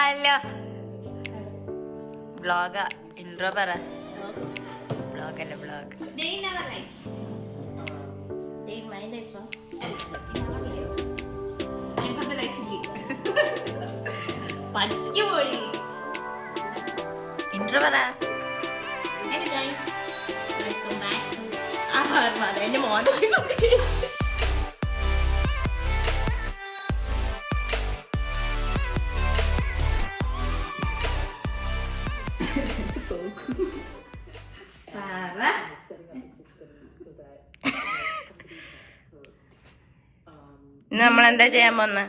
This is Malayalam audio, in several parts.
ഹലോ വ്ളോഗാ ഇൻട്രോ പറ. വ്ളോഗല്ല വ്ളോഗ്. ഇൻട്രോ പറ. എന്റെ മോൻ നമ്മളെന്താ ചെയ്യാൻ പോന്ന?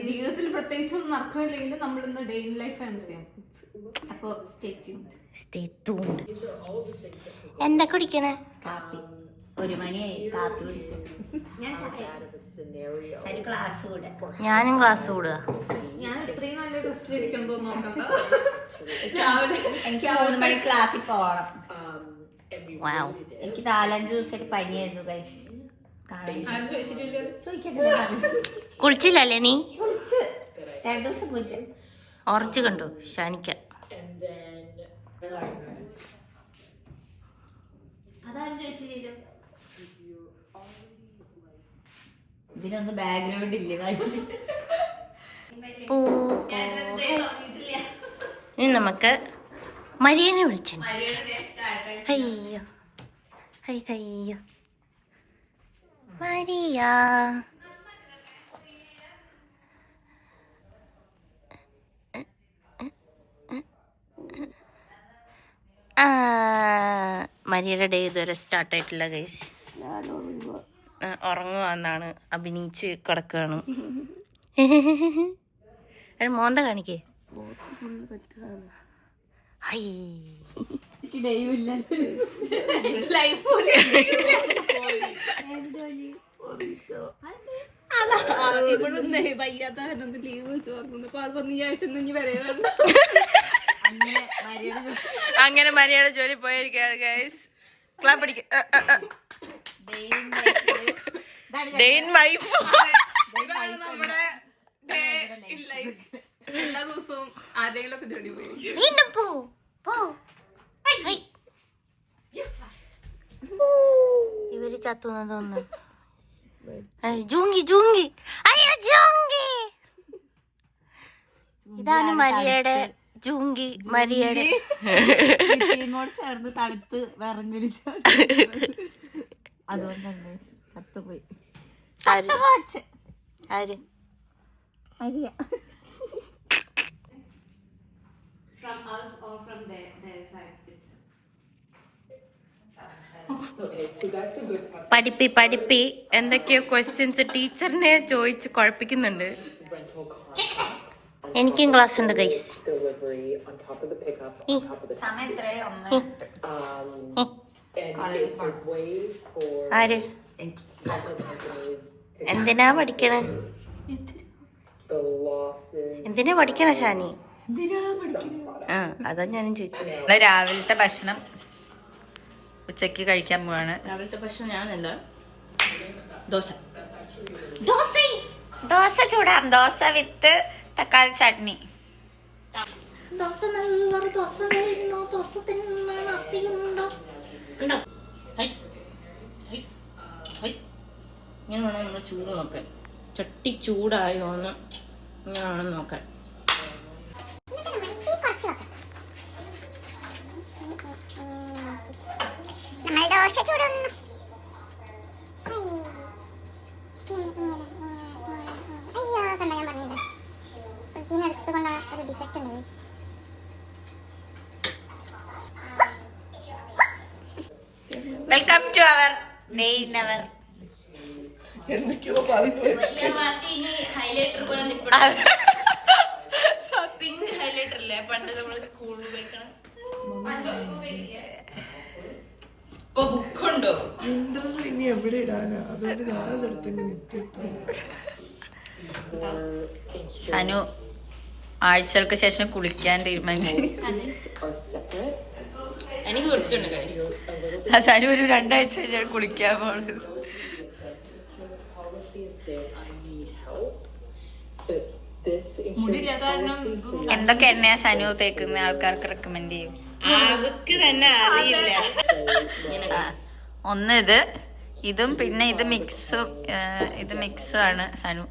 ജീവിതത്തിൽ പ്രത്യേകിച്ചൊന്നും നടക്കുന്നില്ലെങ്കിൽ നമ്മൾ ഇന്ന് ഡേ ഇൻ ലൈഫ് ആണ് ചെയ്യാം. അപ്പൊ സ്റ്റേ ട്യൂൺഡ്. എന്താ കുടിക്കണേ? കാപ്പി. 1 മണിയായി കാപ്പി കുടിച്ചു. ഞാനും ക്ലാസ് കൂടുക. ഞാൻ ഇത്രയും നല്ല ഡ്രസ്സിലിരിക്കണതോ നോക്കണ്ട. രാവിലെ എനിക്ക് 3 മണി ക്ലാസ്സിൽ പോകണം. എനിക്ക് 4-5 ദിവസമായിട്ട് പനിയായിരുന്നു. കുളിച്ചില്ലല്ലേ നീ? 2 ദിവസം പോയിട്ട് ഓറഞ്ച് കണ്ടു ഷാനിക്ക. അതാരും ചോദിച്ചില്ലല്ലോ. ഇതിനൊന്നും ബാക്ക്ഗ്രൗണ്ട് ഇല്ലേ? ഇനി നമുക്ക് മരിയനെ വിളിച്ചിട്ടുണ്ട്. അയ്യോ അയ്യോ മരിയ. മരിയയുടെ ഡേ ഇതുവരെ സ്റ്റാർട്ടായിട്ടില്ല ഗൈസ്. ഉറങ്ങുവാന്നാണ്, അഭിനയിച്ച് കിടക്കുകയാണ്. മോന്ത കാണിക്കേ. വയ്യാത്ത ലീവ് വിളിച്ചു പറഞ്ഞപ്പോ ആൾ പറഞ്ഞു ഈ ആഴ്ച ഇനി വരേണ്ട. അങ്ങനെ മരിയയുടെ ജോലി പോയിരിക്കുകയാണ് ഗൈസ്. ക്ലാപ്പ് പഠിക്കും. നമ്മുടെ എല്ലാ ദിവസവും ആരെങ്കിലും ഒക്കെ ജോലി പോയി. ഇവര് ചത്തുന്ന തോന്നുന്നു. ജൂങ്കി ജൂങ്കി അയ്യോ ജൂങ്കി. ഇതാണ് മരിയയുടെ ജൂങ്കി. മരിയയുടെ ചേർന്ന് തണുത്ത് വിറഞ്ഞൊലിച്ച അതുകൊണ്ട് തന്നെ ചത്തുപോയി. ആര്? മരിയ. പഠിപ്പി എന്തൊക്കെയോ ക്വസ്റ്റ്യൻസ് ടീച്ചറിനെ ചോദിച്ച് കുഴപ്പിക്കുന്നുണ്ട്. എനിക്കും ക്ലാസ് ഉണ്ട് ഗൈസ്. സമയം എത്രയോ? ആര് എന്തിനാ പഠിക്കണേ? എന്തിനാ പഠിക്കണ ഷാനി? അതാ ഞാനും ചോദിച്ചത്. രാവിലത്തെ ഭക്ഷണം ഉച്ചക്ക് കഴിക്കാൻ പോവാണ്. രാവിലത്തെ ഭക്ഷണം ഞാനല്ല, ദോശ ചൂടാം. ദോശ വിത്ത് തക്കാളി ചട്നി. ദോശ നല്ലൊരു ദോശ വേണോ? ദോശ തിന്നാൻ അസിയുണ്ടോ? ഇങ്ങനെ വേണം നമ്മൾ ചൂട് നോക്കാൻ. ചട്ടി ചൂടായോന്ന് ഇങ്ങനെ വേണം നോക്കാൻ. ദോശ ചൂടുന്നു. അയ്യോ കണ്ട, ഞാൻ പറഞ്ഞില്ല ഫ്രിഡ്ജിന് എടുത്തുകൊണ്ട ഒരു ഡിഫക്റ്റ് ഉണ്ട്. Welcome to our day in our. എന്തൊക്കെയോ പിങ്ക് ഹൈലൈറ്റർ അല്ലേ പണ്ട് നമ്മള് സ്കൂളിൽ ഉപയോഗിക്കണം. ഇപ്പൊ ബുക്കുണ്ടോ? ഇനി എവിടെ ഇടാനാ? അതുകൊണ്ട് ഞാനതെടുത്തെങ്കിൽ സനു ആഴ്ചകൾക്ക് ശേഷം കുളിക്കാൻ തീരുമാനിച്ചു. എനിക്ക് വൃത്തിയുണ്ട് ഗൈസ്. സനു ഒരു 2 ആഴ്ച കഴിഞ്ഞാൽ കുളിക്കാൻ പോകുന്നത്. മുടിയില്ലാത്ത കാരണം എന്തൊക്കെ എണ്ണയാ സനു തേക്കുന്ന ആൾക്കാർക്ക് റെക്കമെൻഡ് ചെയ്യും? അവക്ക് തന്നെ അറിയില്ല. ഒന്ന് ഇതും പിന്നെ ഇത് മിക്സും ആണ് സനു.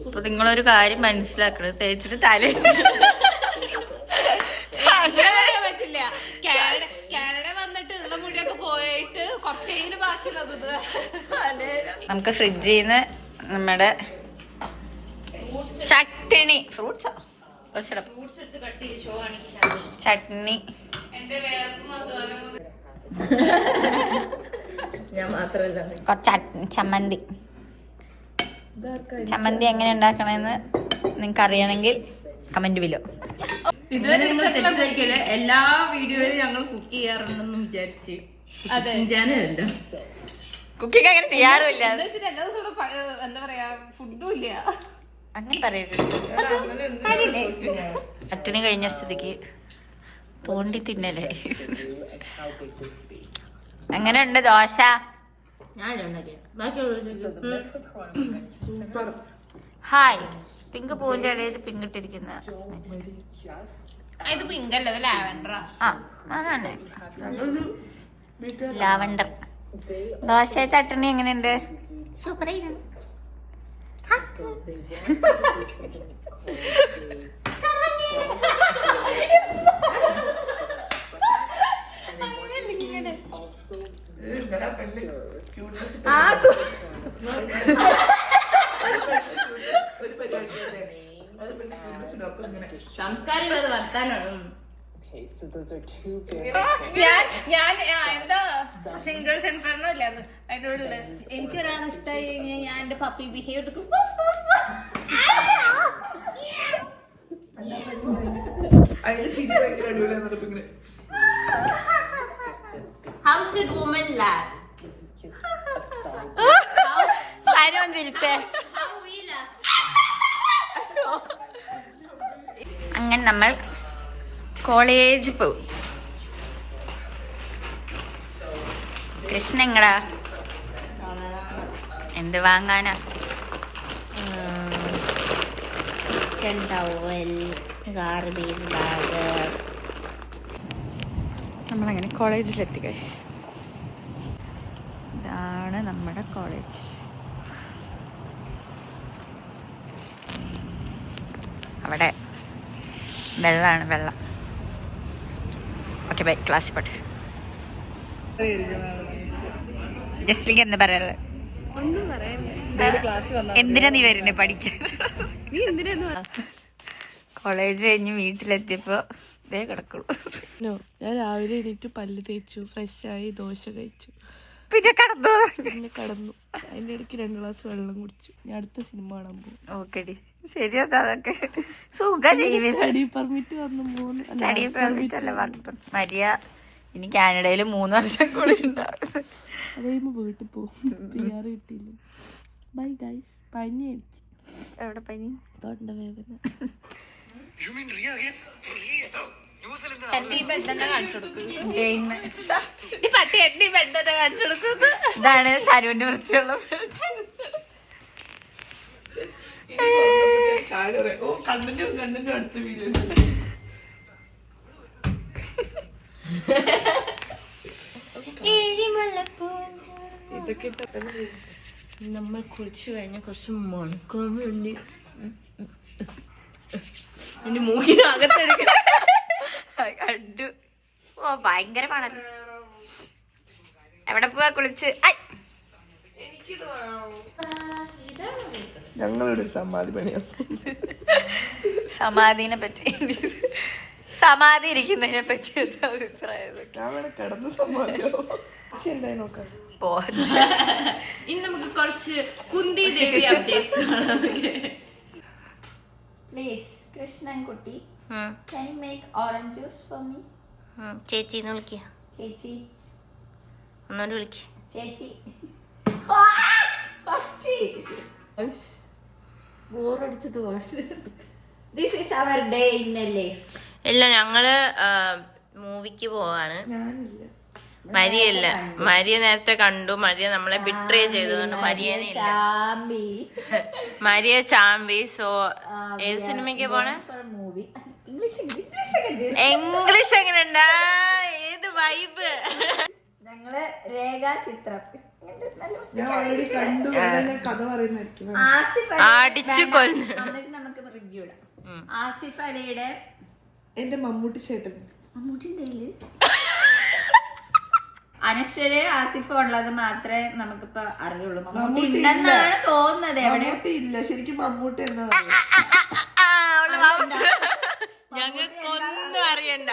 അപ്പൊ നിങ്ങളൊരു കാര്യം മനസ്സിലാക്കണത്, തേച്ചിട്ട് തല പറ്റില്ല. കാനഡ വന്നിട്ട് ഉള്ള മുടിയൊക്കെ പോയിട്ട് കുറച്ചെങ്കിലും ബാക്കിയുള്ളത്. നമുക്ക് ഫ്രിഡ്ജിൽ നിന്ന് നമ്മുടെ ചട്ടണി ഫ്രൂട്ട്സോ ചട്നി ഞാൻ മാത്രല്ല ചമ്മന്തി എങ്ങനെ ഉണ്ടാക്കണമെന്ന് നിങ്ങൾക്ക് അറിയണമെങ്കിൽ കമന്റ് ബിലോ. ഇതുവരെ നിങ്ങൾ തെറ്റിദ്ധരിക്കല്, എല്ലാ വീഡിയോയിലും ഞങ്ങൾ കുക്ക് ചെയ്യാറുണ്ടെന്ന് വിചാരിച്ച്. ഞാനല്ല, കുക്കിംഗ് അങ്ങനെ ചെയ്യാറുമില്ല. എല്ലാ ദിവസവും എന്താ പറയാ ഫുഡും ഇല്ല. അങ്ങനെ പറയരുത്. ചട്ടിനി കഴിഞ്ഞ സ്ഥിതിക്ക് തോണ്ടി തിന്നലേ. എങ്ങനെയുണ്ട് ദോശ? ഹായ്. പിങ്ക് പൂവിന്റെ ഇടയിൽ പിങ്ക് ഇട്ടിരിക്കുന്ന ഇത് പിങ്ക് അല്ല, ഇത് ലാവൻഡറാ. അതന്നെ ലാവണ്ടർ. ദോശ ചട്ടണി എങ്ങനെയുണ്ട്? സൂപ്പർ. സംസ്കാരമില്ലാതെ വർത്താനാണ്. ഞാൻ എന്താ സിംഗിൾ സെൻഫറിനോ ഇല്ല അതിനുള്ള. എനിക്ക് ഒരാളെ ഇഷ്ടമായി കഴിഞ്ഞാൽ ഞാൻ എന്റെ പപ്പി ബിഹേവ് എടുക്കും. How should women laugh? സൈനോൻ ചിരിച്ചേ. How we laugh? അങ്ങനെ നമ്മൾ കോളേജിൽ പോകും. കൃഷ്ണ എങ്ങടാ? എന്ത് വാങ്ങാനാ? നമ്മളങ്ങനെ കോളേജിലെത്തി ഗൈസ്. ഇതാണ് നമ്മുടെ കോളേജ്. അവിടെ വെള്ളമാണ്, വെള്ളം. Okay bye. ക്ലാസ്സിൽ പോട്ടെ. ജസ്ലിക്ക് എന്താ പറയാറ്? എന്തിനാ നീ വരുന്നേ പഠിക്കാൻ? കോളേജ് കഴിഞ്ഞ് വീട്ടിലെത്തിയപ്പോ ഇതേ കിടക്കുള്ളൂ. ഞാൻ രാവിലെ എണീറ്റ് പല്ല് തേച്ചു, ഫ്രഷായി, ദോശ കഴിച്ചു, പിന്നെ കടന്നു. അതിന്റെ ഇടയ്ക്ക് 2 ഗ്ലാസ് വെള്ളം കുടിച്ചു. ഞാൻ അടുത്ത സിനിമ കാണാൻ പോകും. ഓക്കെടി, ശരിയാ. അതൊക്കെ സുഖം. സ്റ്റഡി പെർമിറ്റ് വന്നു. 3 സ്റ്റഡി പെർമിറ്റ് അല്ല, മരിയ ഇനി കാനഡയിൽ 3 വർഷം കൂടി ഉണ്ടാവും. അതേമ വീട്ടിൽ പോകും. PR കിട്ടിയില്ല. Bye guys. പനി അടിച്ചു. എവിടെ പനി? തൊണ്ടവേദന. ഇതാണ് സരുവിന്റെ വൃത്തിയുള്ള കണ്ടന്റ് അടുത്ത വീഡിയോ. ഇതൊക്കെ നമ്മൾ കുളിച്ചു കഴിഞ്ഞ കുറച്ച് മണക്കാൻ വേണ്ടി എന്റെ മൂക്കിനകത്തെടുക്ക കണ്ടു. ഓ ഭയങ്കര മണല്. എവിടെ പോവാ കുളിച്ച്? ഞങ്ങളുടെ സമാധി പണിയാണ്. സമാധിനെ പറ്റി, സമാധി ഇരിക്കുന്നതിനെ പറ്റി എന്താ അഭിപ്രായം? ഞാൻ വേണേ കിടന്ന് സമാധിയോ നോക്കാം. ഇനി നമുക്ക് കുറച്ച് കുന്തി ദേവി അപ്ഡേറ്റ്സ് കാണാം. Please Krishnankutty, can you make orange juice for me? ചേച്ചിന്ന് വിളിക്കുക. ചേച്ചി ഒന്നുകൂടി വിളിക്ക. ചേച്ചി. ബോറടിച്ചിട്ട് പോയി. This is our day in LA. ഇല്ല, ഞങ്ങള് മൂവിക്ക് പോവാണ്. ഞാനില്ല. മരിയല്ല, മരിയ നേരത്തെ കണ്ടു. മരിയ നമ്മളെ ബിട്രേ ചെയ്തതുകൊണ്ട് മരിയനെ ഇല്ല. മരിയ ചാമ്പി. സോ ഏത് സിനിമയ്ക്ക് പോണേ? ഇംഗ്ലീഷ് എങ്ങനെയുണ്ടാ? ഏത് വൈബ്? ഞങ്ങള് രേഖാചിത്രം ഞാൻ ഓൾറെഡി കണ്ടു. കഥ പറയുന്നതായിരിക്കും. അടിച്ചു കൊല്ല്. എന്നിട്ട് നമുക്ക് റിവ്യൂ ഇടാം. ആസിഫ് അലിയുടെ എന്റെ മമ്മൂട്ടി ചേട്ടൻ. മമ്മൂട്ടിന്റെ അനശ്വര് ആസിഫും ഉള്ളത് മാത്രമേ നമുക്കിപ്പോ അറിയുള്ളൂ. മമ്മൂട്ടി ഉണ്ടെന്നാണ് തോന്നുന്നത്. മമ്മൂട്ടി ഇല്ല, ശരിക്കും മമ്മൂട്ടി എന്നതാണ്. ഞങ്ങൾക്കൊന്നും അറിയണ്ട.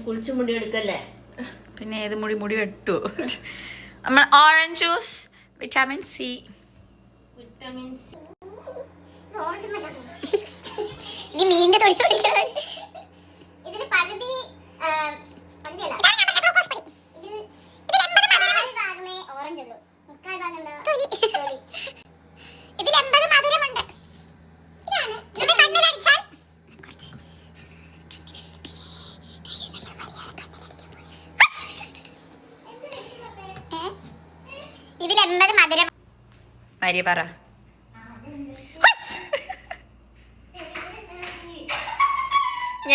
കുളിച്ചു മുടി എടുക്കല്ലേ? പിന്നെ ഏത് മുടി വെട്ടു? നമ്മൾ ഓറഞ്ച് ജ്യൂസ്, വിറ്റാമിൻ സി. ഇനി മീനിന്റെ തൊലി പിടിക്കാൻ ഇതിന് പകുതി പകുതിയല്ല ഇതിൽ 80 ഭാഗമേ ഓറഞ്ച് ഉള്ളൂ. 3/4 ഭാഗം എന്താ തൊലി. ഇതിൽ 80 മധുരമുണ്ട്. ഇതാണ് ഇത് കണ്ണിലടിച്ചാൽ ഇതിൽ 80 മധുരം. മരിയ പറ.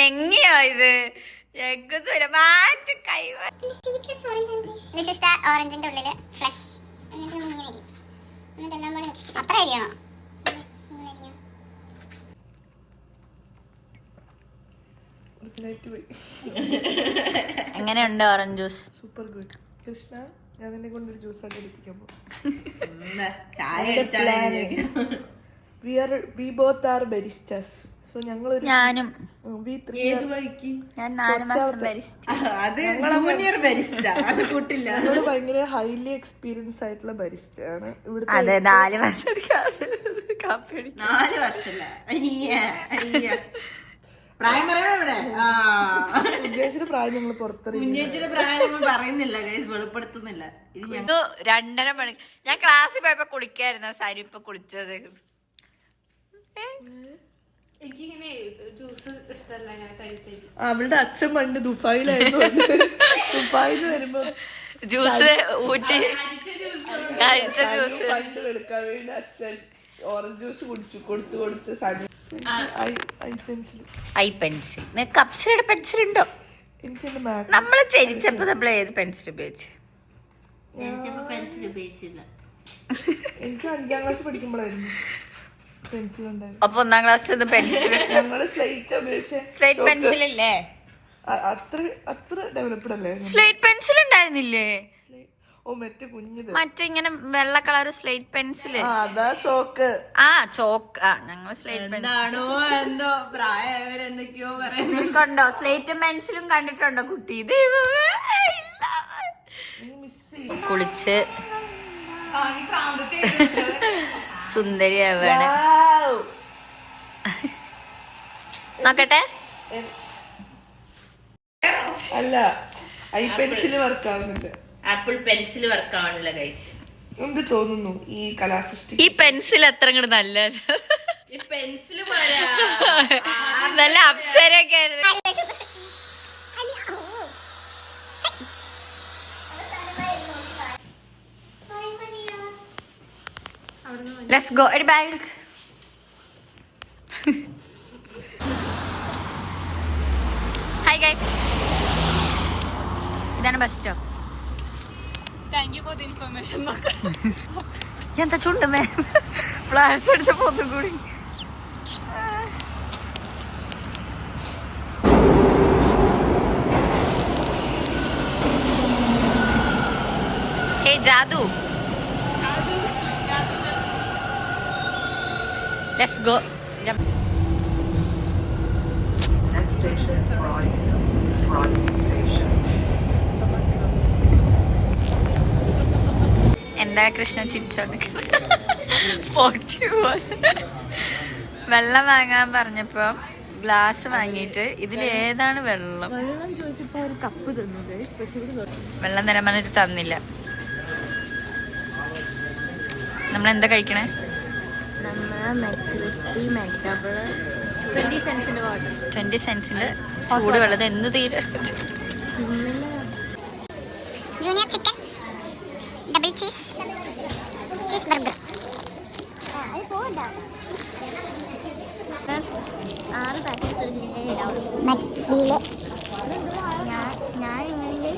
എങ്ങനെയാ ഇത്? ഓറഞ്ചിന്റെ ഉള്ളില് ഫ്ലഷ് എന്നിട്ടെല്ലാം കൂടെ അത്ര അരിയണോ? എങ്ങനെയുണ്ട് orange juice? Super good. Krishna, ഞാൻ നിന്നെ കൊണ്ടൊരു ജ്യൂസ് ആയിട്ട് അടിപ്പിക്കാൻ പോകും. We both are baristas. So ഞങ്ങളൊരു ഞാനും. ഞാൻ 4 മാസം ബാരിസ്റ്റ. അത് ജൂനിയർ ബാരിസ്റ്റ. അത് കൂട്ടില്ല. ഞങ്ങള് ഭയങ്കര ഹൈലി എക്സ്പീരിയൻസ് ആയിട്ടുള്ള ബാരിസ്റ്റ ആണ് ഇവിടുത്തെ. അതെ, 4 വർഷം കാപ്പി 4 വർഷമല്ല. പ്രായം പറയണോ ഇവിടെ? കുഞ്ഞേച്ചിയുടെ പ്രായം ഞങ്ങൾ പുറത്തറിയില്ല. കുഞ്ഞേച്ചിയുടെ പ്രായം നമ്മൾ പറയുന്നില്ല, വെളിപ്പെടുത്തുന്നില്ല. 2:30 മണി ഞാൻ ക്ലാസ്സിൽ പോയപ്പോ കുളിക്കായിരുന്നു. സാരി ഇപ്പൊ കുളിച്ചത്. എനിക്കിങ്ങനെ ജ്യൂസ് ഇഷ്ടമല്ല, ഞാൻ കഴിക്കില്ല. അവളുടെ അച്ഛൻ പണ്ട് ദുബായിലായിരുന്നു. ദുബായിന്ന് വരുമ്പോ ജ്യൂസ് ഊറ്റി അരിച്ച ജ്യൂസ് പണ്ട് വെളുക്കാൻ വേണ്ടി അച്ഛൻ ഓറഞ്ച് ജ്യൂസ് കൊടുത്ത് ഐ പെൻസിൽ. നിനക്ക് കപ്സിയുടെ പെൻസിൽ ഉണ്ടോ? എനിക്ക് നമ്മള് ജനിച്ചപ്പോ നമ്മൾ ഏത് പെൻസിൽ ഉപയോഗിച്ചു? പെൻസിൽ ഉപയോഗിച്ചില്ല. എനിക്ക് 5ാം ക്ലാസ് പഠിക്കുമ്പോഴായിരുന്നു പെൻസിൽ ഉണ്ടായിരുന്നു. അപ്പൊ 1ാം ക്ലാസ്സിൽ പെൻസിൽ ഞങ്ങള് സ്ലേറ്റ് ഉപയോഗിച്ച്. സ്ലേറ്റ് പെൻസിൽ ഇല്ലേ? അത്ര ഡെവലപ്ഡ് അല്ലേ? സ്ലേറ്റ് പെൻസിൽ ഉണ്ടായിരുന്നില്ലേ? ഓ, മറ്റേ കുഞ്ഞത്, മറ്റേ ഇങ്ങനെ വെള്ള കളർ സ്ലേറ്റ് പെൻസില്. അതാ ചോക്ക്. ചോക്ക്. ഞങ്ങൾ സ്ലേറ്റ് എന്താണോ എന്തോ പ്രായവരെന്തൊക്കെയോ പറയുന്നത്. നിനക്കുണ്ടോ സ്ലേറ്റും പെൻസിലും കണ്ടിട്ടുണ്ടോ കുട്ടി? ദൈവമേ, കുളിച്ച് സുന്ദരിയാവാണ്. നോക്കട്ടെ. അല്ല, ഐ പെൻസിൽ വർക്ക് ആവുന്നുണ്ട്. ആപ്പിൾ പെൻസിൽ വർക്ക് ആവണില്ല ഗൈസ്. എന്ത് തോന്നുന്നു ഈ കലാസൃഷ്ടി? ഈ പെൻസിൽ എത്ര ഇങ്ങോട്ട് നല്ല പെൻസിൽ നല്ല അപ്സരൊക്കെ ആയിരുന്നു. Let's go. ഒരു ബാഗ് എടുക്ക്. ഹായ് ഗൈസ്, ഇതാണ് bus stop. Thank you for the information. എന്താ ചുണ്ടുമേ ഫ്ലാഷ് അടിച്ച പോത്തും കൂടി. ഹേ Jaadu, let's go. Next station, Broadview Station. എന്താ കൃഷ്ണ ചിരിച്ചോണ്ട് പൊട്ടി പോലെ. വെള്ളം വാങ്ങാൻ പറഞ്ഞപ്പോ ഗ്ലാസ് വാങ്ങിയിട്ട് ഇതിൽ ഏതാണ് വെള്ളം ചോദിച്ചപ്പോ ഒരു കപ്പ് തന്നു. വെള്ളം തരാൻ പറഞ്ഞിട്ട് തന്നില്ല. നമ്മളെന്താ കഴിക്കണേ? നമ്മൾ ക്രിസ്പി മെക്ഡബിൾ 20 സെൻസിന്റെ വാട്ടർ. 20 സെൻസിന്റെ ചൂട് വെള്ളത് എന്ന് തീരെ junior chicken double cheese burger. 6 packet ഞാൻ ഇങ്ങനെ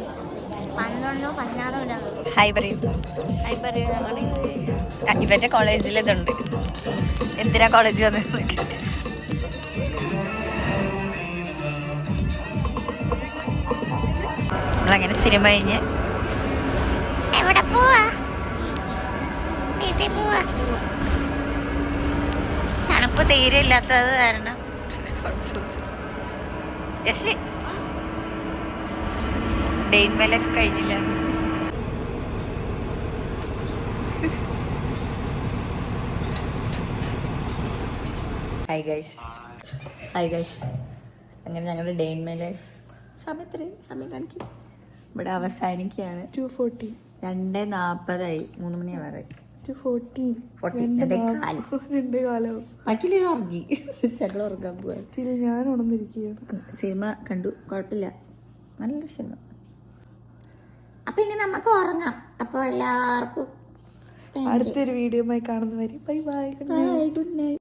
12 16 ഇടാം. ഹായ് പറയൂ. ഇവന്റെ കോളേജിൽ ഇതുണ്ട്. എന്തിനാ കോളേജ് വന്നത്? നമ്മളങ്ങനെ സിനിമ കഴിഞ്ഞ് എവിടെ പോവാ? വീട്ടിൽ പോവാ. തണുപ്പ് തീരെ ഇല്ലാത്തത് കാരണം just day in my life കഴിഞ്ഞില്ല. ഹായ് ഗൈസ് അങ്ങനെ ഞങ്ങളുടെ ഡേ ഇൻ മൈ ലൈഫ് സമയം കാണിക്കും ഇവിടെ അവസാനിക്കുകയാണ്. 2:40 2:40 3 മണിയാവാറായി. 2:40 കാലവും ബാക്കിയില്ല ഉറങ്ങി. ഞങ്ങൾ ഉറങ്ങാൻ പോവാ. സ്റ്റിൽ ഞാൻ ഉണർന്നിരിക്കുകയാണ്. സിനിമ കണ്ടു, കുഴപ്പമില്ല, നല്ലൊരു സിനിമ. അപ്പൊ ഇനി നമുക്ക് ഉറങ്ങാം. അപ്പൊ എല്ലാവർക്കും അടുത്തൊരു വീഡിയോയുമായി കാണുന്നവരെ ബൈ ബൈ. Good night.